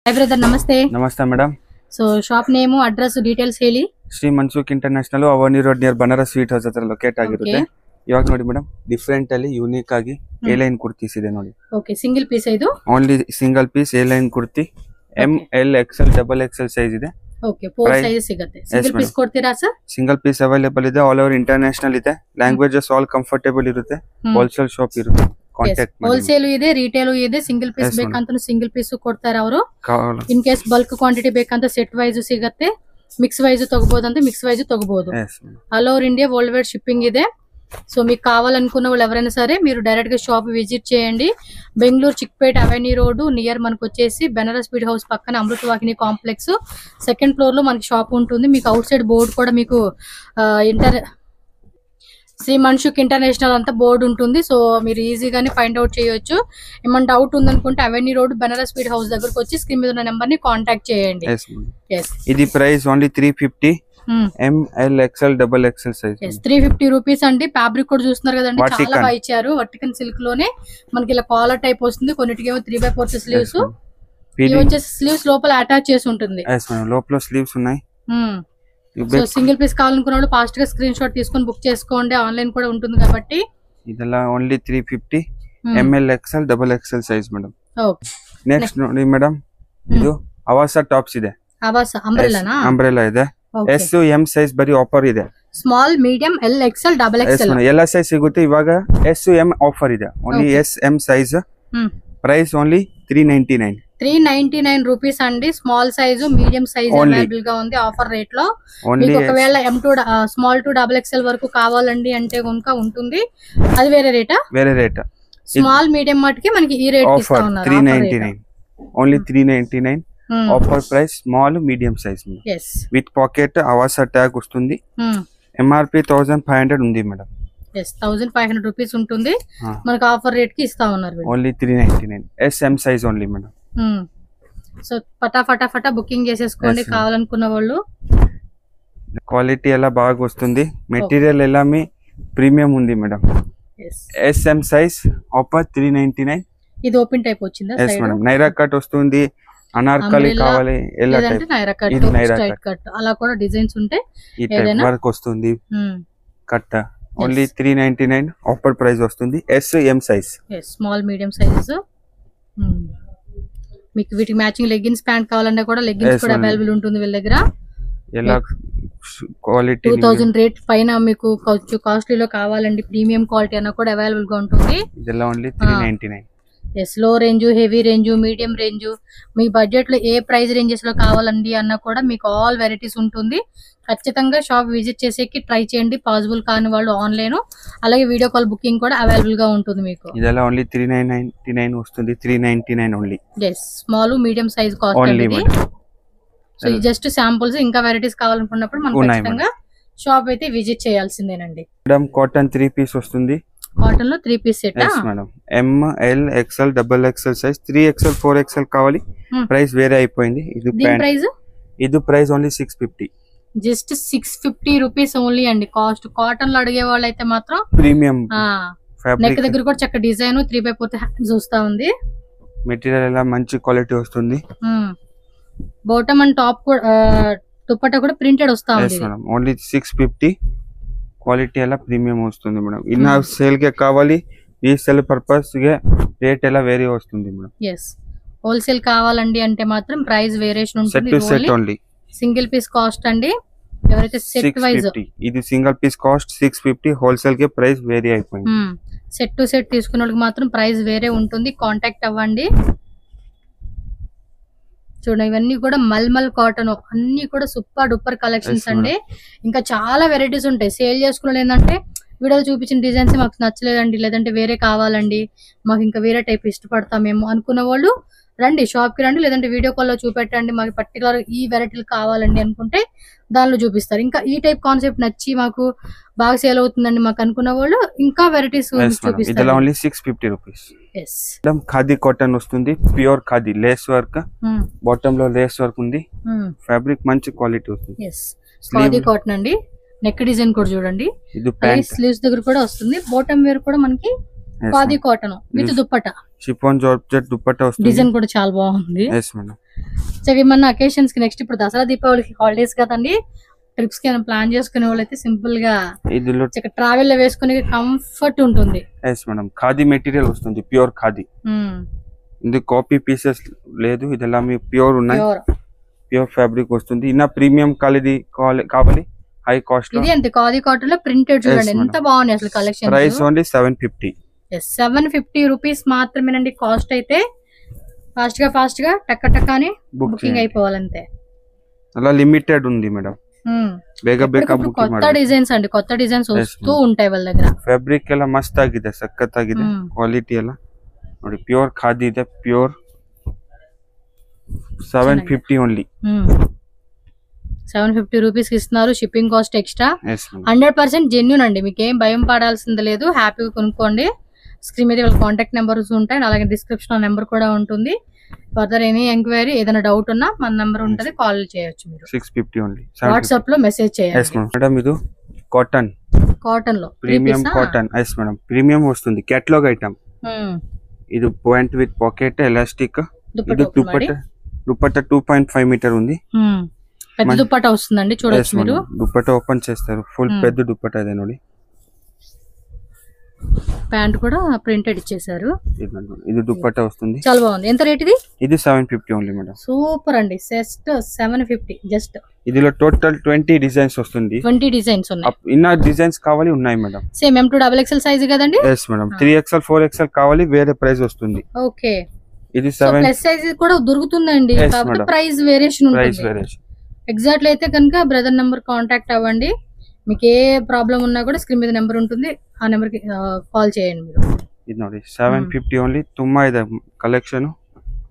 Hi brother, namaste. Namaste madam. So shop name, address, details ಹೇಳಿ. Shri Mansukh international avenue road near Banaras sweet house ಹತ್ರ locate ಆಗಿರುತ್ತೆ. ಇವಾಗ ನೋಡಿ madam different ಅಲ್ಲಿ unique ಆಗಿ ಎ ಲೈನ್ ಕುರ್ತೀಸ್ ಇದೆ ನೋಡಿ. ಓಕೆ, ಸಿಂಗಲ್ ಪೀಸ್ ಇದು. Only single piece A line kurti ML XL XXL size ಇದೆ. ಓಕೆ, 4 ಸೈಜ್ ಸಿಗುತ್ತೆ. ಸಿಂಗಲ್ ಪೀಸ್ ಕೊಡ್ತೀರಾ ಸರ್? ಸಿಂಗಲ್ ಪೀಸ್ ಅವೈಲೇಬಲ್ ಇದೆ. ಆಲ್ ಓವರ್ ಇಂಟರ್ನ್ಯಾಷನಲ್ ಇದೆ. ಲ್ಯಾಂಗ್ವೇಜಸ್ ಆಲ್ ಕಂಫರ್ಟೇಬಲ್ ಇರುತ್ತೆ. ಹೋಲ್ಸೇಲ್ ಶಾಪ್ ಇರುತ್ತೆ. ಕಾಂಟ್ಯಾಕ್ಟ್ ಮಾಡಿ. ಹೋಲ್ಸೇಲ್ ಇದೆ, ರಿಟೇಲ್ ಇದೆ. ಸಿಂಗಲ್ ಪೀಸ್ ಬೇಕಂತ ಸಿಂಗಲ್ ಪೀಸ್ ಕೊಡ್ತಾರೆ ಅವರು. ಇನ್ ಕೇಸ್ ಬಲ್ಕ್ ಕ್ವಾಂಟಿಟಿ ಬೇಕಂತ ಸೆಟ್ ವೈಸ್ ಸಿಗುತ್ತೆ. ಮಿಕ್ಸ್ ವೈಸ್ ತಗೋಬಹುದು, ಮಿಕ್ಸ್ ವೈಸ್ ತಗೋಬಹುದು. All over India world wide shipping ಇದೆ. సో మీకు కావాలనుకున్న వాళ్ళు ఎవరైనా సరే మీరు డైరెక్ట్ గా షాప్ విజిట్ చేయండి. Bengaluru Chickpet avenue road near మనకు వచ్చేసి బెనారస్ స్వీట్ హౌస్ పక్కన అమృతవాహిని కాంప్లెక్స్ సెకండ్ ఫ్లోర్ లో మనకి షాప్ ఉంటుంది. మీకు అవుట్ సైడ్ బోర్డు కూడా మీకు శ్రీ మన్సుఖ్ ఇంటర్నేషనల్ అంతా బోర్డు ఉంటుంది. సో మీరు ఈజీగానే ఫైండ్ అవుట్ చేయొచ్చు. ఏమైనా డౌట్ ఉందనుకుంటే avenue road Banaras sweet house దగ్గరకు వచ్చి స్క్రీన్ మీద ఉన్న నెంబర్ ని కాంటాక్ట్ చేయండి. ఇది price only 350. ML XL XXL size 350 rupees అండి. ఫ్యాబ్రిక్ కూడా చూస్తున్నారు కదండి, చాలా బాగా ఇచ్చారు. వర్టికల్ సిల్క్ లోనే మనకి ఇలా కాలర్ టైప్ వస్తుంది. కొన్నిటికేమో 3/4 స్లీవ్స్. ఇవి వచ్చేసి స్లీవ్స్ లోపల అటాచ్ చేసి ఉంటుంది. లోపల స్లీవ్స్ ఉన్నాయి. సో సింగిల్ పీస్ కావాలనుకున్న వాళ్ళు ఫాస్ట్ గా స్క్రీన్ షాట్ తీసుకొని బుక్ చేసుకోండి. ఆన్లైన్ కూడా ఉంటుంది కాబట్టి. ಇದೆಲ್ಲ only 350 ML XL XXL size madam. Okay, next ನೋಡಿ ಮೇಡಂ, ಇದು ಅವಾಸ ಟಾಪ್ಸ್ ಇದೆ. ಅವಾಸ ಅಂಬ್ರೆಲಾನಾ? ಅಂಬ್ರೆಲಾ ಇದೆ. S M ಸೈಜ್ ಬರಿ ಆಫರ್ ಇದೆ. Small, medium, L XL XXL ಎಲ್ಲ ಸೈಜ್ ಸಿಗುತ್ತೆ. ಇವಾಗ S M ಆಫರ್ ಇದೆ. Only S M size. Price only 399 rupees అండి. Small size, medium size available గా ఉంది ఆఫర్ రేట్ లో. మీకు ఒకవేళ స్మాల్ టు XXL వరకు కావాలండి అంటే కనుక ఉంటుంది. అది వేరే రేటా? వేరే రేట్. స్మాల్ మీడియం మటుకి మనకి ఈ రేట్ ఇస్తా ఉన్నారు. 399 only 399 offer price. Small medium size with pocket అవాస tag వస్తుంది. MRP 1500 ఉంది మేడం. 1500 రూపీస్ ఉంటుంది. మనకి ఆఫర్ రేట్ కి ఇస్తా ఉన్నారు. Only 399 SM size only madam. So ఫటాఫటా బుకింగ్ చేసేసుకోండి కావాలనుకున్న వాళ్ళు. క్వాలిటీ ఎలా బాగా వస్తుంది. మెటీరియల్ ఎలా మీ ప్రీమియం ఉంది మేడం. SM size offer 399. ఇది ఓపెన్ టైప్ వచ్చిందా? Yes madam. నైరా కట్ వస్తుంది. అనార్కలి కావాలి ఎలా టైప్, ఇది నైరా కట్ అలా కూడా డిజైన్స్ ఉంటాయి. ఈ టైప్ వర్క్ వస్తుంది. కట్ ఓన్లీ 399 ఆఫర్ ప్రైస్ వస్తుంది. SM size, small medium sizes. మీకు వీటికి మ్యాచింగ్ లెగ్గిన్స్ ప్యాంట్ కావాలన్నా కూడా లెగ్గిన్స్ కూడా అవైలబుల్ ఉంటుంది వీళ్ళ దగ్గర. ఎలా క్వాలిటీ 2000 రేట్ పైన మీకు కాస్ట్లీలో కావాలండి, ప్రీమియం క్వాలిటీ అన్న కూడా అవైలబుల్ గా ఉంటుంది. ఇదెలా only 399. Low range, heavy range, medium range, మీ బడ్జెట్ లో ఏ ప్రైస్ రేంజెస్ లో కావాలండి అన్న కూడా మీకు ఆల్ వెరైటీస్ ఉంటుంది. ఖచ్చితంగా షాప్ విజిట్ చేసేకి ట్రై చేయండి. పాసిబుల్ కాని వాళ్ళు ఆన్లైన్, అలాగే వీడియో కాల్ బుకింగ్ కూడా అవైలబుల్ గా ఉంటుంది మీకు. ఇదెలా ఓన్లీ 399 వస్తుంది. 399 only. Small medium size cost అండి. సో ఇది జస్ట్ శాంపుల్స్. ఇంకా వెరైటీస్ కావాలనుకున్నప్పుడు మనం ఖచ్చితంగా షాప్ అయితే విజిట్ చేయాల్సిందేనండి. మేడం కాటన్ 3 పీస్ వస్తుంది. కాటన్ లో 3 piece set madam. ML XL XXL సైజ్ 3XL 4XL కావాలి. ప్రైస్ వేరే అయిపోయింది. ఇది price only 650. Just 650 rupees only అండి కాస్ట్. కాటన్ లో అడిగే వాళ్ళు అయితే మాత్రం ప్రీమియం నెక్ దగ్గర కూడా చక్క డిజైన్ 3/4 హ్యాండ్స్ వస్తా ఉంది. మెటీరియల్ ఎలా మంచి క్వాలిటీ వస్తుంది. బాటమ్ అండ్ టాప్ కూడా దుపట్టా కూడా ప్రింటెడ్ వస్తా ఉంది. ఓన్లీ 650. క్వాలిటీ ఎలా ప్రీమియం వస్తుంది మేడం. ఇన్న సేల్ కే కావాలి, రీసేల్ పర్పస్ ಗೆ రేట్ ఎలా వేరే వస్తుంది మేడం. హోల్సేల్ కావాలండి అంటే మాత్రం ప్రైస్ వేరియేషన్ ఉంటుంది. Set only single piece cost అండి. ఎవరైతే సెట్ వైజ్, ఇది సింగిల్ పీస్ కాస్ట్ 650. హోల్సేల్ కే ప్రైస్ వేరే అయిపోయింది. సెట్ టు సెట్ తీసుకున్న వాళ్ళకి మాత్రం ప్రైస్ వేరే ఉంటుంది. కాంటాక్ట్ అవ్వండి. చూడండి, ఇవన్నీ కూడా మల్మల్ కాటన్, అన్ని కూడా సూపర్ డూపర్ కలెక్షన్స్ అండి. ఇంకా చాలా వెరైటీస్ ఉంటాయి. సేల్ చేసుకున్నది ఏంటంటే వీడియోలో చూపించిన డిజైన్స్ మాకు నచ్చలేదండి, లేదంటే వేరే కావాలండి, మాకు ఇంకా వేరే టైప్ ఇష్టపడతామేమో అనుకున్న వాళ్ళు రండి, షాప్ కి రండి, లేదంటే వీడియో కాల్ లో చూపెట్టండి. మాకు పర్టికులర్ ఈ వెరైటీలు కావాలండి అనుకుంటే దానిలో చూపిస్తారు. ఇంకా ఈ టైప్ కాన్సెప్ట్ నచ్చి మాకు బాగా సేల్ అవుతుందండి మాకు అనుకున్న వాళ్ళు ఇంకా వెరైటీస్ చూపిస్తారు. Only 650 rupees. ఖాదీ కాటన్ వస్తుంది. Pure khadi, lace work, bottom లో లేస్ వర్క్ ఉంది. ఫ్యాబ్రిక్ మంచి క్వాలిటీ వస్తుంది. ఖాదీ కాటన్ అండి. నెక్ డిజైన్ కూడా చూడండి. స్లీవ్స్ దగ్గర కూడా వస్తుంది. బాటమ్ వేర్ కూడా మనకి khadi cotton with dupatta, chiffon georgette dupatta వస్తుంది. డిజైన్ కూడా చాలా బాగుంది. Yes madam. ఏమన్నా అకేషన్స్ కి నెక్స్ట్ ఇప్పుడు దసరా దీపావళికి హాలిడేస్ కదండి, ట్రిప్స్ కి ప్లాన్ చేసుకునే వాళ్ళు అయితే సింపుల్ గా ట్రావెల్ లో వేసుకునే కంఫర్ట్ ఉంటుంది. ఖాదీ మెటీరియల్ వస్తుంది, ప్యూర్ ఖాదీ. ఇది కాపీ పీసెస్ లేదు, ఇదెల్లా మీ ప్యూర్ ఉన్నాయి, ప్యూర్ ఫ్యాబ్రిక్ వస్తుంది. ఇన్న ప్రీమియం క్వాలిటీ కావాలి, హై కాస్ట్. ఇది అంటే ఖాదీ కాటన్ లో ప్రింటెడ్ చూడండి ఎంత బాగున్నాయి అసలు కలెక్షన్. Price only 750. 750 రూపీస్ మాత్రమేనండి కాస్ట్. అయితే ఫాస్ట్ గా టక్క అని బుకింగ్ అయిపోవాలంతే. అలా లిమిటెడ్ ఉంది మేడం, కొత్త డిజైన్స్ అండి, కొత్త డిజైన్స్ వస్తూ ఉంటాయి వాళ్ళ దగ్గర. ಫ್ಯಾಬ್ರಿಕ್ ಎಲ್ಲ ಮಸ್ತ್ ಆಗಿದೆ, ಸಖತ್ ಆಗಿದೆ, ಕ್ವಾಲಿಟಿ ಎಲ್ಲ ನೋಡಿ. ಪ್ಯೂರ್ ಖಾದಿ ಇದೆ, ಪ್ಯೂರ್ 750 ఓన్లీ. 750 రూపీస్ కి ఇస్తున్నారు, షిప్పింగ్ కాస్ట్ ఎక్స్ట్రా. 100% జెన్యూన్ అండి, మీకు ఏం భయం పడాల్సింది లేదు, హ్యాపీగా కొనుక్కోండి. స్క్రీన్ మీద వాళ్ళ కాంటాక్ట్ నెంబర్స్ ఉంటాయి, అలాగే డిస్క్రిప్షన్ నెంబర్ కూడా ఉంటుంది. ఫర్దర్ ఎనీ ఎంక్వైరీ ఏదైనా డౌట్ ఉన్నా మన నెంబర్ ఉంటుంది, కాల్ చేయొచ్చు. మీరు 650 ఓన్లీ, వాట్సాప్ లో మెసేజ్ చేయండి. మేడం ఇది కాటన్ లో premium cotton. Yes madam, premium వస్తుంది, కేటలాగ్ ఐటమ్. ఇది పాయింట్ విత్ పాకెట్, ఎలాస్టిక్. ఇది దుపట్టా 2.5 మీటర్ ఉంది, పెద్ద దుపట్టా వస్తుందండి, చూడొచ్చు మీరు. దుపట్టా ఓపెన్ చేస్తారు, ఫుల్ పెద్ద దుపట్టా ఇదే ನೋಡಿ. ప్యాంట్ కూడా ప్రింటెడ్ ఇచ్చేసారు. ఇది దుపట్టా వస్తుంది, చాలా బాగుంది. ఎంత రేట్ ఇది? ఇది 750 ఓన్లీ మేడం. సూపర్ అండి, జస్ట్ 750 జస్ట్. ఇదిలో టోటల్ 20 డిజైన్స్ వస్తుంది. 20 డిజైన్స్ ఉన్నాయి. ఇన్న డిజైన్స్ కావాలి ఉన్నాయి madam. Same M2 XXL size కదండి? yes madam. 3XL 4XL కావాలి, వేరే ప్రైస్ వస్తుంది. ఓకే, ఇది 7 ప్లస్ సైజ్ కూడా దొరుకుతుందండి, కాకపోతే ప్రైస్ వేరియేషన్ ఉంటుంది. ఎగ్జాక్ట్లీ అయితే కనుక బ్రదర్ నెంబర్ కాంటాక్ట్ అవ్వండి. మీకు ఏ ప్రాబ్లం ఉన్నా కూడా స్క్రీన్ మీద నెంబర్ ఉంటుంది, ఆ నెంబర్ కి కాల్ చేయండి మీరు. ఇది ನೋಡಿ 750 ఓన్లీ. ತುಂಬಾ ಇದೆ కలెక్షన్,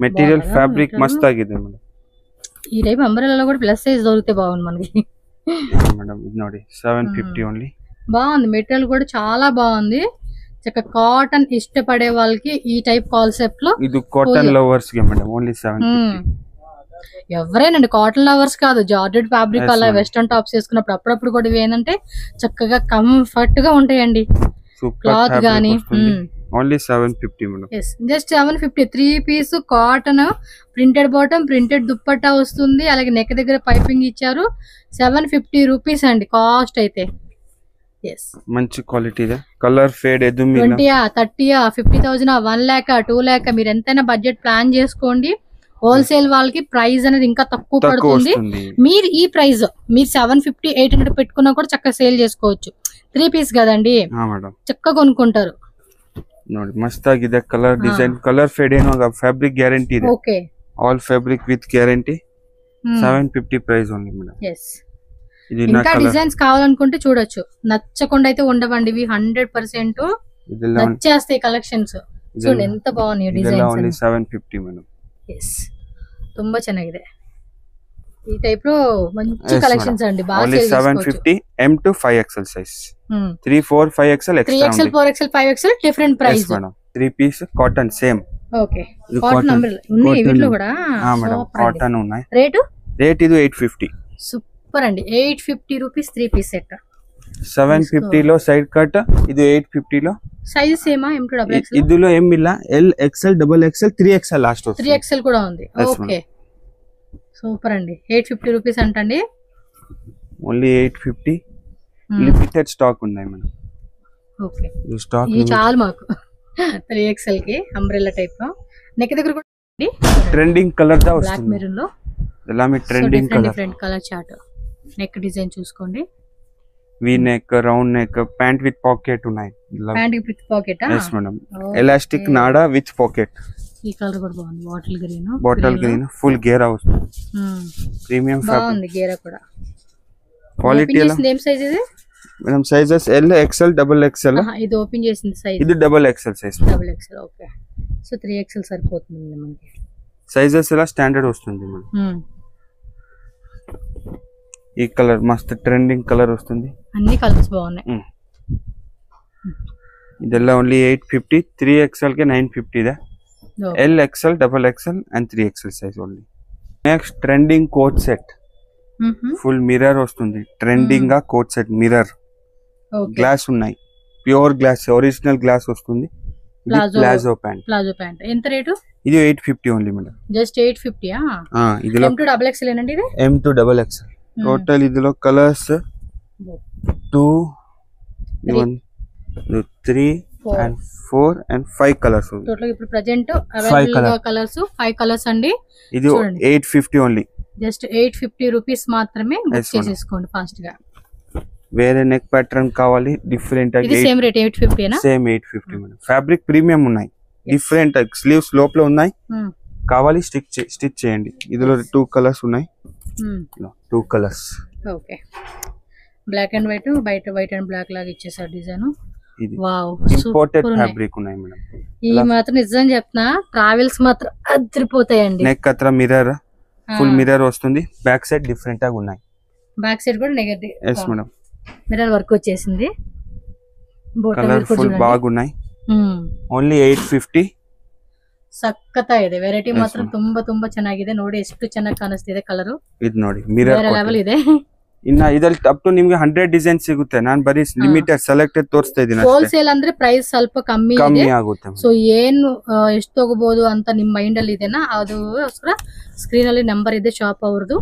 మెటీరియల్ ఫ్యాబ్రిక్ మస్త్ ఆಗಿದೆ మేడం. ఈ టైప్ అంబ్రెల్లాలో కూడా ప్లస్ సైజ్ దొరికితే బాగుంది మనకి మేడం. ఇది ನೋಡಿ 750 ఓన్లీ. బాగుంది, మెటీరియల్ కూడా చాలా బాగుంది. చక్కగా కాటన్ ఇష్టపడే వాళ్ళకి ఈ టైప్ కాన్సెప్ట్ లో. ఇది కాటన్ లవర్స్ కి మేడం, ఓన్లీ 750. ఎవరైనండి కాటన్ లవర్స్ కాదు, జార్జెట్ ఫ్యాబ్రిక్ అలా వెస్టర్న్ టాప్స్ వేసుకున్నప్పుడు అప్పుడప్పుడు కూడా ఇవి ఏంటంటే చక్కగా కంఫర్ట్ గా ఉంటాయండి, క్లాత్ గానీ. Only 750 madam. Just 750. 3 piece cotton, printed bottom, printed dupatta వస్తుంది, అలాగే నెక్ దగ్గర పైపింగ్ ఇచ్చారు. 750 రూపీస్ అండి కాస్ట్ అయితే. మంచి quality, colour fade 20, 30, 50,000, 1 lakh, 2 lakh, మీరు ఎంతైనా బడ్జెట్ ప్లాన్ చేసుకోండి. హోల్సేల్ వాళ్ళకి ప్రైస్ అనేది ఇంకా తక్కువ పడుతుంది. మీరు ఈ ప్రైస్ మీరు 750, 800 పెట్టుకున్నా కూడా చక్కగా సేల్ చేసుకోవచ్చు. 3 పీస్ కదండి, చక్కగా కొనుక్కుంటారు. మస్త్ ఆಗಿದೆ, కలర్ డిజైన్, కలర్ ఫేడ్ ಏನೋ ఫ్యాబ్రిక్ గ్యారంటీ ಇದೆ. Okay, all fabric with guarantee. 750 price only madam. ఇంకా డిజైన్స్ కావాలనుకుంటే చూడొచ్చు, నచ్చకుండా అయితే ఉండవండి ఇవి. 100% నచ్చేస్తాయి కలెక్షన్స్. చూడండి ఎంత బాగున్నాయి డిజైన్స్. 750 మేడం. ತುಂಬಾ ಚೆನ್ನಾಗಿದೆ, ఈ టైప్ లో మంచి కలెక్షన్స్ అండి, బాగా సేల్ చేసుకోవచ్చు. 750 M to 5XL size. 3, 4, 5XL extra 3XL, 4XL, 5XL different price madam. 3 piece cotton same. Okay, cotton umbrella ఉన్నాయి వీటిలో కూడా. మేడం కాటన్ ఉన్నాయి. రేట్ ఇది 850. సూపర్ అండి, 850 రూపీస్ 3 పీస్ సెట్. 750 లో సైడ్ కట్, ఇది 850 లో. సైజ్ సేమా? M2 XXL ఇదిలో ఏం ಇಲ್ಲ, L, XL, XXL, 3XL last వస్తుంది. 3XL కూడా ఉంది. ఓకే, సూపర్ అండి. 850 రూపీస్ అంటండి, ఓన్లీ 850. లిమిటెడ్ స్టాక్ ఉన్నాయి మేడం. ఓకే, ఈ స్టాక్ ఇది చాలు మాకు. 3XL కి అంబ్రెల్లా టైప్ లో నెక్ దగ్గర కూడా ట్రెండింగ్ కలర్ దా వస్తుంది. బ్లాక్ మెరూన్ లో ఇలా మీ trending colour, different colour chart. Neck design చూసుకోండి, V neck, round neck, pant with pocket ఉన్నాయి. Pant with pocket. yes madam. Elastic నాడా విత్ పాకెట్. ఈ కలర్ కూడా బాగుంది, బాటిల్ గ్రీన్, ఫుల్ గేరా వస్తుంది. ప్రీమియం ఫ్యాబ్రిక్ బాగుంది, గేరా కూడా. క్వాలిటీ ఎలా సేమ్ సైజ్ ఇది madam? Sizes L, XL, XXL. ఇది ఓపెన్ చేసింది సైజ్, ఇది XXL size. XXL. Okay, so 3XL సరిపోతుంది మనకి. సైజెస్ ఎలా స్టాండర్డ్ వస్తుంది మేడం. ఈ కలర్ మస్త్ ట్రెండింగ్ కలర్ వస్తుంది, అన్ని కలర్స్ బాగున్నాయి. ಇದೆಲ್ಲ ఓన్లీ 850. 3XL ಗೆ 950 ಇದೆ. L, XL, XXL and 3XL size only. Next trending coat set, full mirror వస్తుంది. ట్రెండింగ్ గా కోట్ సెట్, మిర్రర్ గ్లాస్ ఉన్నాయి, ప్యూర్ గ్లాస్, ఒరిజినల్ గ్లాస్ వస్తుంది. Palazzo pant. ప్లాజో ప్యాంట్ ఎంత రేటు? ఇది 850 ఓన్లీ మేడం. జస్ట్ 850. ఇదిలో M2 double XL ఏనండి ఇది? M2 double XL. Total ఇదిలో colours 2 1 3 and 4 and 5 colours. Total ఇప్పుడు ప్రెజెంట్ అవైలబుల్ గా కలర్స్ 5 కలర్స్ అండి. ఇది 850 ఓన్లీ. జస్ట్ 850 రూపీస్ మాత్రమే. బుక్ చేసేసుకోండి ఫాస్ట్ గా. వేరే నెక్ ప్యాటర్న్ కావాలి డిఫరెంట్. ఇది సేమ్ రేట్ 850 నా? Same 850 madam. ఫ్యాబ్రిక్ ప్రీమియం ఉన్నాయి, డిఫరెంట్ స్లీవ్స్ లోపల ఉన్నాయి. కావాలి స్టిచ్ చేయండి. ఇదిలో 2 కలర్స్ ఉన్నాయి. 2 colours. Okay. Black and white, white and black లాగా ఇచ్చేసారు డిజైన్. ఇది ఇంపోర్టెడ్ ఫ్యాబ్రిక్ ఉన్నాయి మేడం. ఈ మాత్రం నిజం చెప్తున్నా, ట్రావెల్స్ మాత్రం అదిరిపోతాయండి. నెక్ అత్ర మిర్రర్, ఫుల్ మిర్రర్ వస్తుంది. బ్యాక్ సైడ్ డిఫరెంట్ గా ఉన్నాయి. బ్యాక్ సైడ్ కూడా negative. Yes madam. Mirror work వచ్చేసింది. కలర్ ఫుల్ బాగున్నాయి. ಓನ್ಲಿ 850. ಸಖತ್ತ ಇದೆ. ವೆರೈಟಿ ಮಾತ್ರ ತುಂಬಾ ಚೆನ್ನಾಗಿದೆ. ನೋಡಿ ಎಷ್ಟು ಚೆನ್ನಾಗಿ ಕಾಣಿಸ್ತಿದೆ ಕಲರ್. ಇದು ನೋಡಿ ಮಿರರ್ ಲೆವೆಲ್ ಇದೆ. ಇನ್ನ ಇದರಲ್ಲಿ ಅಪ್ ಟು ನಿಮಗೆ 100 ಡಿಸೈನ್ ಸಿಗುತ್ತೆ. ನಾನು ಬರೀ ಲಿಮಿಟೆಡ್ ಸೆಲೆಕ್ಟೆಡ್ ತೋರಿಸ್ತಾ ಇದ್ದೀನಿ. ಹೋಲ್ಸೇಲ್ ಅಂದ್ರೆ ಪ್ರೈಸ್ ಸ್ವಲ್ಪ ಕಮ್ಮಿ ಆಗುತ್ತೆ. ಸೊ ಏನು ಎಷ್ಟು ತಗೋಬಹುದು ಅಂತ ನಿಮ್ಮ ಮೈಂಡ್ ಅಲ್ಲಿ ಇದೆನಾ, ಅದಕ್ಕೋಸ್ಕರ ಸ್ಕ್ರೀನ್ ಅಲ್ಲಿ ನಂಬರ್ ಇದೆ ಶಾಪ್ ಅವ್ರದ್ದು.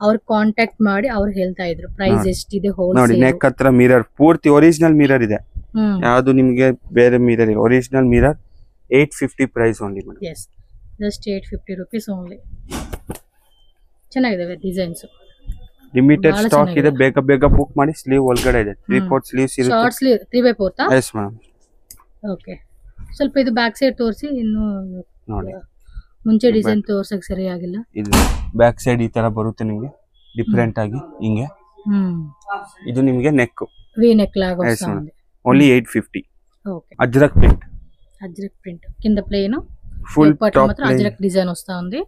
ಅವ್ರ ಕಾಂಟ್ಯಾಕ್ಟ್ ಮಾಡಿ ಅವ್ರು ಹೇಳ್ತಾ ಇದ್ರು ಪ್ರೈಸ್ ಎಷ್ಟಿದೆ ಹೋಲ್ಸೇಲ್. ನೋಡಿ ನೆಕ್ ಹತ್ರ ಮಿರರ್ ಪೂರ್ತಿ ಒರಿಜಿನಲ್ ಮಿರರ್ ಇದೆ. ಯಾವುದು ನಿಮಗೆ ಬೇರೆ ಮಿರರ್ ಇಲ್ಲ. Original mirror 850 price only madam. yes just 850 rupees only. ಚೆನ್ನಾಗಿದೆ ಡಿಸೈನ್ಸ್. ಲಿಮಿಟೆಡ್ ಸ್ಟಾಕ್ ಇದೆ. ಬೇಗ ಬುಕ್ ಮಾಡಿ. ಸ್ಲೀವ್ ಒಳಗಡೆ ಇದೆ 3/4 ಸ್ಲೀವ್ಸ್ ಇರುತ್ತೆ. Short sleeve 3/4. yes madam. Okay, ಸ್ವಲ್ಪ ಇದು ಬ್ಯಾಕ್ ಸೈಡ್ ತೋರಿಸಿ. ಇನ್ನು ನೋಡಿ ಮುಂಚೆ ಡಿಸೈನ್ ತೋರ್ಸಕ್ಕೆ ಸರಿಯಾಗಿಲ್ಲ. ಇದು ಬ್ಯಾಕ್ ಸೈಡ್ ಈ ತರ ಬರುತ್ತೆ ನಿಮಗೆ ಡಿಫರೆಂಟ್ ಆಗಿ ಹಿಂಗೆ. ಇದು ನಿಮಗೆ ನೆಕ್ ವಿ ನೆಕ್ ಲಾಗ ವస్తుంది. ಓನ್ಲಿ 850. ఓకే. అజ్రక్ ప్రింట్ కింద ప్లేన్, ఫుల్ టాప్ మాత్రం అజ్రక్ డిజైన్ వస్తుంది.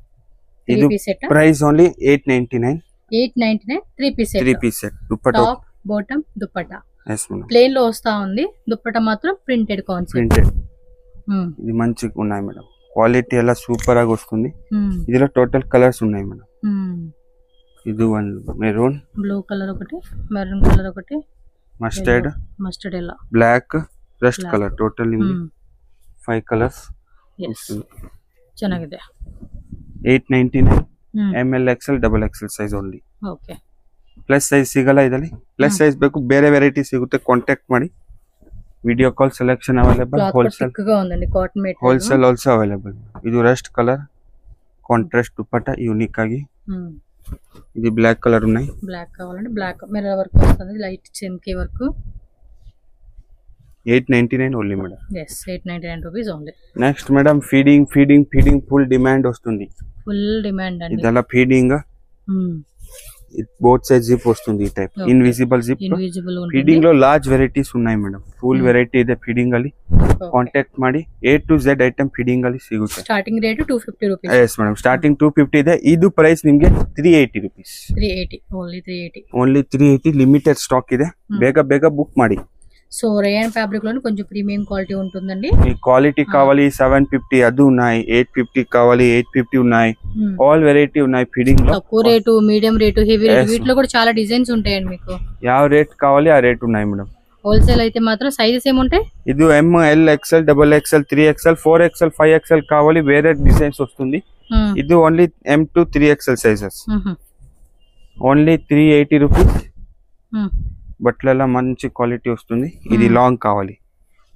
ఇది price only 899. 899 3 piece set. Dupatta top bottom dupatta. yes madam. Plain లో వస్తా ఉంది. దుపట్టా మాత్రం ప్రింటెడ్ కాన్సెప్ట్. ప్రింటెడ్. ఇది మంచిగా ఉన్నాయి మేడం. క్వాలిటీ ಎಲ್ಲ సూపర్ ఆగా వస్తుంది. ఇదిలో టోటల్ కలర్స్ ఉన్నాయి మేడం. ఇది వన్ మెరూన్, బ్లూ కలర్ ఒకటి, మెరూన్ కలర్ ఒకటి, మస్టర్డ్ ಎಲ್ಲ, బ్లాక్, రస్ట్ కలర్. ಟೋಟಲ್ ನಿಮಗೆ 5 ಕಲರ್ಸ್. ಚೆನ್ನಾಗಿದೆ. 899. ML XL double XL size only. Okay. Plus size ಸಿಗಲ್ಲ ಇದರಲ್ಲಿ. ಪ್ಲಸ್ ಸೈಜ್ ಬೇಕು, ಬೇರೆ ವೆರೈಟಿ ಸಿಗುತ್ತೆ. ಕಾಂಟ್ಯಾಕ್ಟ್ ಮಾಡಿ. Video call selection available. Wholesale ఉందండి. Cotton material wholesale also available. ಇದು rust colour contrast dupatta unique ఆಗಿ. ఇది బ్లాక్ కలర్ ఉన్నాయి. బ్లాక్ కావాలంటే బ్లాక్ మిర్రర్ వర్క్ వస్తుంది. లైట్ చెమ్కీ work. 899 only madam. yes 899 rupees only. Next madam feeding full demand వస్తుంది. Full demand అండి. ಇದೆಲ್ಲ ಫೀಡಿಂಗ್. బోత్ సైజ్ జిప్ వస్తుంది. ఈ టైప్ ఇన్విజిబుల్ జిప్. ఫీడింగ్ లో లార్జ్ వెరైటీస్ ఉన్నాయి మేడం. ಫುಲ್ ವೆರೈಟಿ ಇದೆ ಫೀಡಿಂಗ್ ಅಲ್ಲಿ. ಕಾಂಟ್ಯಾಕ್ಟ್ ಮಾಡಿ. A to Z item feeding ಅಲ್ಲಿ ಸಿಗುತ್ತೆ. Starting rate 250 rupees. yes madam. Starting 250 ಇದೆ. ಇದು ಪ್ರೈಸ್ ನಿಮಗೆ 380 rupees. 380 only. 380 only 380. Limited stock ಇದೆ. ಬೇಗ ಬುಕ್ ಮಾಡಿ. సో రేయన్ ఫ్యాబ్రిక్ లోనే కొంచెం ప్రీమియం క్వాలిటీ ఉంటుందండి. ఈ క్వాలిటీ కావాలి 750 అది ఉన్నాయి. 850 కావాలి 850 ఉన్నాయి. ఆల్ వెరైటీ ఉన్నాయి ఫీడింగ్ లో. తక్కువ rate, medium rate, heavy rate, వీటిలో కూడా చాలా డిజైన్స్ ఉంటాయండి మీకు. ಯಾವ రేట్ కావాలి ఆ రేట్ ఉన్నాయి మేడం. హోల్సేల్ అయితే మాత్రం సైజెస్ ఏముంటాయి? ఇది ML XL double XL 3XL 4XL 5XL కావాలి. వేరే డిజైన్స్ వస్తుంది. ఇది only M2 3XL sizes. Only 380 rupees. బట్లలో మంచి క్వాలిటీ వస్తుంది. ఇది లాంగ్ కావాలి.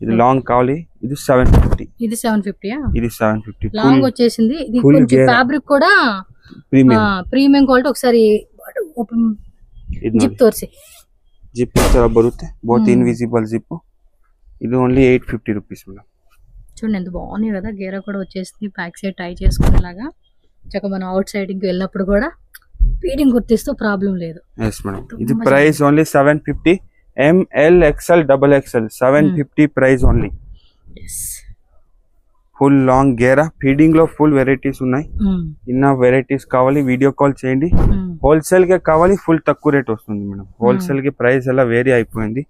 ఇది 750. ఇది 750. ఇది 750 లాంగ్ వచ్చేసింది. ఇది కొంచెం ఫ్యాబ్రిక్ కూడా ప్రీమియం క్వాలిటీ. ఒకసారి జిప్ తోర్సి. జిప్ ತರ ಬರುತ್ತೆ. बहुत ఇన్విజిబుల్ జిప్. ఇది ఓన్లీ 850 రూపీస్ మేడం. చూడండి ఎంత బాగుంది కదా. గేరా కూడా వచ్చేసింది. బ్యాక్ సైడ్ టై చేసుకునేలాగా. చక్కగా మనం అవుట్ సైడ్ కి వెళ్ళినప్పుడు కూడా ఫీడింగ్ గుర్తిస్తూ ప్రాబ్లం లేదు. yes madam. ఇది price only 750. ML XL double XL 750 price only. yes full long గేరా. ఫీడింగ్ లో ఫుల్ వెరైటీస్ ఉన్నాయి. ఇన్న వెరైటీస్ కావాలి వీడియో కాల్ చేయండి. హోల్సేల్ గా కావాలి ఫుల్ తక్కువ రేట్ వస్తుంది మేడం. హోల్సేల్ కి ప్రైస్ ఎలా వేరీ అయిపోయింది.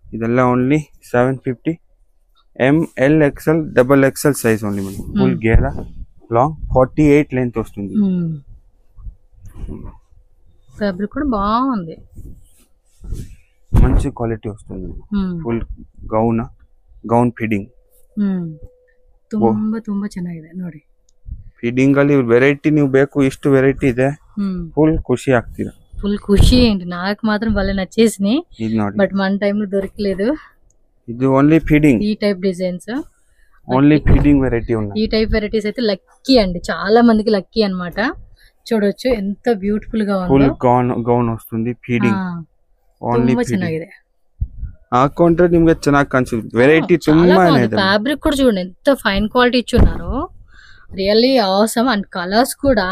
ಇದೆಲ್ಲ only 750. ML XL double XL size only madam. Full గేరా లాంగ్ 48 లెంత్ వస్తుంది. ఫ్యాబ్రిక్ కూడా బాగుంది. మంచి క్వాలిటీ వస్తుంది. Full gown feeding. ತುಂಬಾ ಚೆನ್ನಾಗಿದೆ ನೋಡಿ. ಫೀಡಿಂಗ್ ಅಲ್ಲಿ ವೆರೈಟಿ ನೀವು ಬೇಕು ಇಷ್ಟು ವೆರೈಟಿ ಇದೆ. ಫುಲ್ ಖುಷಿ ಆಗ್ತೀರಾ. ఫుల్ ఖుషి ఏంటి, నాకు మాత్రం భలే నచ్చేసినాయి. ఇది ನೋಡಿ, బట్ మన టైంలో దొరకలేదు. ఇది ఓన్లీ ఫీడింగ్. ఈ type designs only feeding variety ఉన్నాయి. ఈ టైప్ వెరైటీస్ అయితే లక్కీ అండి, చాలా మందికి లక్కీ అన్నమాట. చూడొచ్చు ఎంత బ్యూటిఫుల్ గా ఫుల్ ఉందో. ಗೌನ್ వస్తుంది ಫೀಡಿಂಗ್. ಓನ್ಲಿ ತುಂಬಾ ಚೆನ್ನಾಗಿದೆ. ಹಾಕೊಂಡ್ರೆ ನಿಮಗೆ ಚೆನ್ನಾಗಿ ಕಾಣಿಸುತ್ತೆ. ವೆರೈಟಿ ತುಂಬಾನೇ ಇದೆ. ఫ్యాబ్రిక్ కూడా చూడండి ఎంత ఫైన్ క్వాలిటీ ఇచ్చున్నారు. Really awesome. అండ్ కలర్స్ కూడా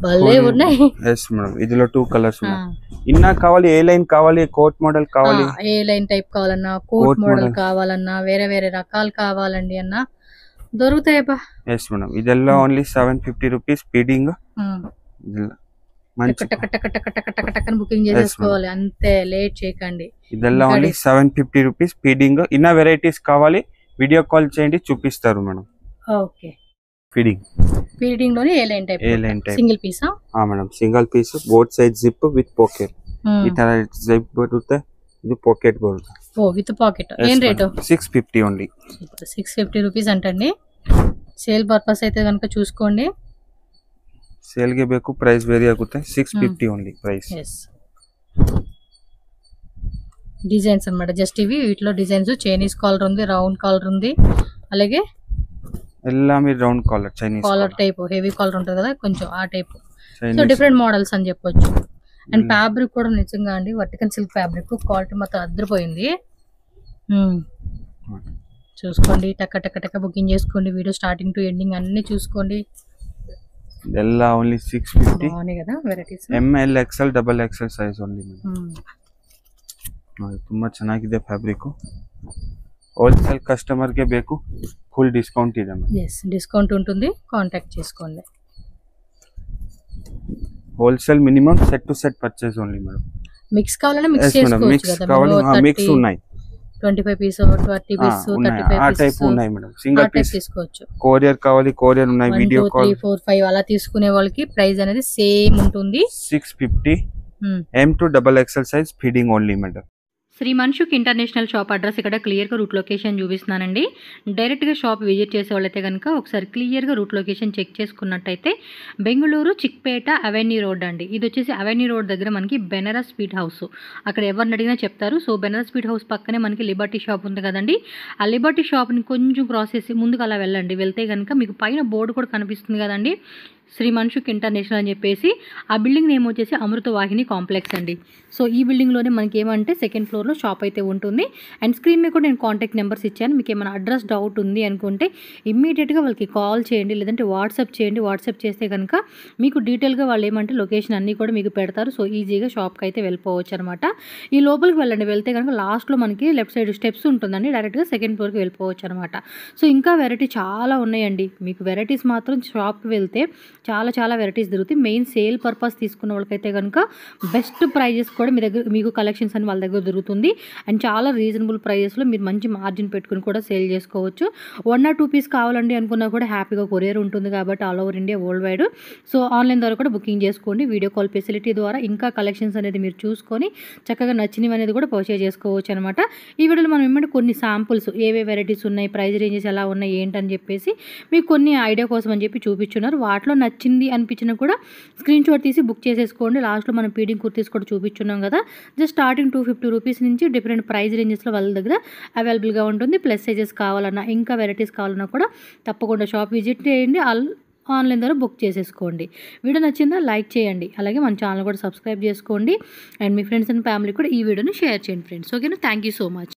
భలే ఉన్నాయి. ఎస్ మేడం, ఇదిలో 2 కలర్స్ ఉన్నాయి. ఇన్నా కావాలి, ఏ లైన్ కావాలి, కోట్ మోడల్ కావాలి, ఏ లైన్ టైప్ కావాలన్నా, కోట్ మోడల్ కావాలన్నా, వేరే వేరే రకాలు కావాలండి అన్న దొరుకుతాయి. ఎస్ మేడం, ಇದೆಲ್ಲ ఓన్లీ 750 రూపీస్ ఫీడింగ్. బుకింగ్ చేసేసుకోవాలి అంతే, లేట్ చేయకండి. ಇದೆಲ್ಲ ఓన్లీ 750 రూపీస్ ఫీడింగ్. ఇన్న వెరైటీస్ కావాలి వీడియో కాల్ చేయండి, చూపిస్తారు మేడం. ఓకే. ఫీడింగ్ లోనే A line type single piece. Madam single piece, both side zip with pocket. ಈ ತರ ಜಿಪ್ ಬರುತ್ತೆ, ಇದು ಪಾಕೆಟ್ ಬರುತ್ತೆ. With pocket. ఏం రేట్? 650 ఓన్లీ. 650 రూపీస్ అంటండి. సేల్ పర్పస్ అయితే కనుక చూసుకోండి. సేల్ ಗೆ ಬೇಕು ಪ್ರೈಸ್ ವೇರಿ ಆಗುತ್ತೆ. 650 ఓన్లీ ప్రైస్. డిజైన్స్ అన్నమాట జస్ట్ ఇవి. వీటిలో డిజైన్స్ చైనీస్ కాలర్ ఉంది, రౌండ్ కాలర్ ఉంది, అలాగే ಎಲ್ಲಾమి round collar, Chinese collar type, heavy collar ఉంటుంది కదా కొంచెం ఆ టైప్. సో డిఫరెంట్ మోడల్స్ అని చెప్పొచ్చు. అండ్ ఫ్యాబ్రిక్ కూడా నిజంగా అండి వర్టికల్ సిల్క్ ఫ్యాబ్రిక్, క్వాలిటీ మాత్రం అద్దరిపోయింది. చూసుకోండి, టక్క టక్క టక్క బుకింగ్ చేసుకోండి. వీడియో స్టార్టింగ్ టు ఎండింగ్ అన్ని చూసుకోండి. ಎಲ್ಲ ఓన్లీ 650 బాగున్నాయి కదా varieties. ML XL double XL size only. ತುಂಬಾ ಚೆನ್ನಾಗಿದೆ ಫ್ಯಾಬ್ರಿಕ್. హోల్సేల్ కస్టమర్ ಗೆ ಬೇಕು ఫుల్ డిస్కౌంట్ ಇದೆ మేడం. yes డిస్కౌంట్ ఉంటుంది, కాంటాక్ట్ చేసుకోండి. Wholesale minimum set to set purchase only madam. Mix కావాలంటే మిక్స్ చేసుకోవచ్చు కదా. కావాలి మిక్స్ ఉన్నాయి. 25 పీస్, 30 పీస్, 35 ఆ టైప్ ఉన్నాయి మేడం. సింగిల్ పీస్ తీసుకోవచ్చు. కొరియర్ కావాలి, కొరియర్ ఉన్నాయి. వీడియో కాల్ 2 3 4 5 అలా తీసుకునే వాళ్ళకి ప్రైస్ అనేది సేమ్ ఉంటుంది. 650 M to double XL size feeding only madam. Shri Manshuk international shop address ఇక్కడ క్లియర్గా రూట్ లొకేషన్ చూపిస్తున్నానండి. డైరెక్ట్గా షాప్ విజిట్ చేసే వాళ్ళైతే కనుక ఒకసారి క్లియర్గా రూట్ లొకేషన్ చెక్ చేసుకున్నట్టయితే బెంగళూరు చిక్పేట అవెన్యూ రోడ్ అండి. ఇది వచ్చేసి అవెన్యూ రోడ్ దగ్గర మనకి బెనారస్ స్వీట్ హౌస్. అక్కడ ఎవరిని అడిగినా చెప్తారు. సో బెనారస్ స్వీట్ హౌస్ పక్కనే మనకి లిబర్టీ షాప్ ఉంది కదండి. ఆ లిబర్టీ షాప్ని కొంచెం క్రాస్ చేసి ముందుకు అలా వెళ్ళండి. వెళ్తే కనుక మీకు పైన బోర్డు కూడా కనిపిస్తుంది కదండి, శ్రీ మన్షుక్ ఇంటర్నేషనల్ అని చెప్పేసి. ఆ బిల్డింగ్ నేమ్ వచ్చేసి అమృత వాహిని కాంప్లెక్స్ అండి. సో ఈ బిల్డింగ్లోనే మనకి ఏమంటే సెకండ్ ఫ్లోర్లో షాప్ అయితే ఉంటుంది. అండ్ స్క్రీన్ మీద కూడా నేను కాంటాక్ట్ నెంబర్స్ ఇచ్చాను. మీకు ఏమైనా అడ్రస్ డౌట్ ఉంది అనుకుంటే ఇమ్మీడియట్గా వాళ్ళకి కాల్ చేయండి, లేదంటే వాట్సాప్ చేయండి. వాట్సాప్ చేస్తే కనుక మీకు డీటెయిల్గా వాళ్ళు ఏమంటే లొకేషన్ అన్నీ కూడా మీకు పెడతారు. సో ఈజీగా షాప్కి అయితే వెళ్ళిపోవచ్చు అనమాట. ఈ లోపలికి వెళ్ళండి. వెళ్తే కనుక లాస్ట్లో మనకి లెఫ్ట్ సైడ్ స్టెప్స్ ఉంటుందండి, డైరెక్ట్గా సెకండ్ ఫ్లోర్కి వెళ్ళిపోవచ్చు అనమాట. సో ఇంకా వెరైటీ చాలా ఉన్నాయండి. మీకు వెరైటీస్ మాత్రం షాప్కి వెళ్తే చాలా చాలా వెరైటీస్ దొరుకుతాయి. మెయిన్ సేల్ పర్పస్ తీసుకున్న వాళ్ళకైతే కనుక బెస్ట్ ప్రైజెస్ కూడా మీ దగ్గర, మీకు కలెక్షన్స్ అని వాళ్ళ దగ్గర దొరుకుతుంది. అండ్ చాలా రీజనబుల్ ప్రైజెస్లో మీరు మంచి మార్జిన్ పెట్టుకుని కూడా సేల్ చేసుకోవచ్చు. 1 or 2 పీస్ కావాలండి అనుకున్నా కూడా హ్యాపీగా కొరియర్ ఉంటుంది కాబట్టి all over India, world wide. So online ద్వారా కూడా బుకింగ్ చేసుకోండి. వీడియో కాల్ ఫెసిలిటీ ద్వారా ఇంకా కలెక్షన్స్ అనేది మీరు చూసుకొని చక్కగా నచ్చినవి అనేది కూడా పర్చేజ్ చేసుకోవచ్చు అనమాట. ఈ వీడియోలో మనం ఏమంటే కొన్ని శాంపుల్స్ ఏవే వెరైటీస్ ఉన్నాయి, ప్రైస్ రేంజెస్ ఎలా ఉన్నాయి ఏంటని చెప్పేసి మీకు కొన్ని ఐడియా కోసం అని చెప్పి చూపించున్నారు. వాటిలో నచ్చింది అనిపించినా కూడా స్క్రీన్ షాట్ తీసి బుక్ చేసేసుకోండి. లాస్ట్లో మనం పీడింగ్ కుర్తీస్ కూడా చూపించున్నాం కదా. జస్ట్ స్టార్టింగ్ 250 రూపీస్ నుంచి డిఫరెంట్ ప్రైస్ రేంజెస్లో వాళ్ళ దగ్గర అవైలబుల్గా ఉంటుంది. ప్లస్ సైజెస్ కావాలన్నా, ఇంకా వెరైటీస్ కావాలన్నా కూడా తప్పకుండా షాప్ విజిట్ చేయండి. ఆన్లైన్ ద్వారా బుక్ చేసేసుకోండి. వీడియో నచ్చిందా లైక్ చేయండి, అలాగే మన ఛానల్ కూడా సబ్స్క్రైబ్ చేసుకోండి. And me friends and family కూడా ఈ వీడియోని షేర్ చేయండి ఫ్రెండ్స్. ఓకేనా, థ్యాంక్ యూ సో మచ్.